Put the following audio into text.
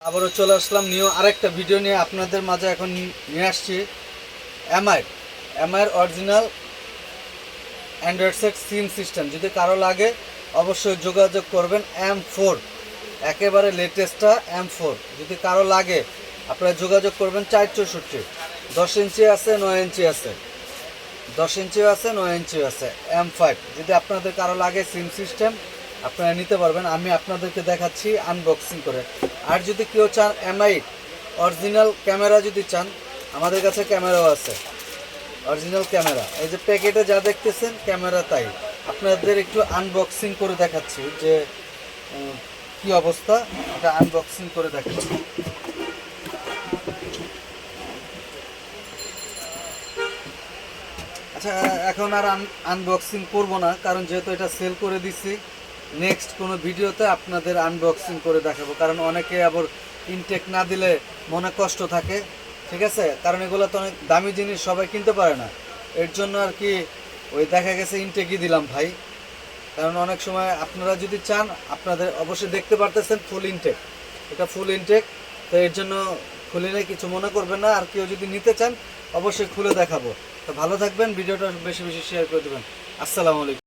আবারও চলে আসলাম নিউ আরেকটা ভিডিও নিয়ে আপনাদের মাঝে। এখন নিয়ে আসছি এমআইয়ের অরিজিনাল অ্যান্ড্রয়েড সেট সিম সিস্টেম। যদি কারো লাগে অবশ্যই যোগাযোগ করবেন। M4 একেবারে লেটেস্টটা M4 যদি কারো লাগে আপনারা যোগাযোগ করবেন। 464 10 ইঞ্চি আছে, 9 ইঞ্চি আছে, 10 ইঞ্চিও আছে, 9 ইঞ্চিও আছে। M5 যদি আপনাদের কারো লাগে সিম সিস্টেম আপনারা নিতে পারবেন। আমি আপনাদেরকে দেখাচ্ছি আনবক্সিং করে। আর যদি কেউ চান এমআই অরিজিনাল ক্যামেরা যদি চান, আমাদের কাছে ক্যামেরাও আছে, অরিজিনাল ক্যামেরা। এই যে প্যাকেটে যা দেখতেছেন ক্যামেরা তাই। আপনাদের একটু আনবক্সিং করে দেখাচ্ছি যে কি অবস্থা, এটা আনবক্সিং করে দেখাচ্ছি। আচ্ছা, এখন আর আনবক্সিং করব না, কারণ যেহেতু এটা সেল করে দিছি। নেক্সট কোনো ভিডিওতে আপনাদের আনবক্সিং করে দেখাবো, কারণ অনেকে আবার ইনটেক না দিলে মনে কষ্ট থাকে, ঠিক আছে? কারণ এগুলো তো অনেক দামি জিনিস, সবাই কিনতে পারে না। এর জন্য আর কি ওই দেখা গেছে ইনটেকই দিলাম ভাই। কারণ অনেক সময় আপনারা যদি চান, আপনাদের অবশ্যই দেখতে পারতেছেন ফুল ইনটেক, এটা ফুল ইনটেক। তো এর জন্য খুলে নিয়ে কিছু মনে করবেন না। আর কেউ যদি নিতে চান অবশ্যই খুলে দেখাবো। তো ভালো থাকবেন, ভিডিওটা বেশি বেশি শেয়ার করে দেবেন। আসসালামু আলাইকুম।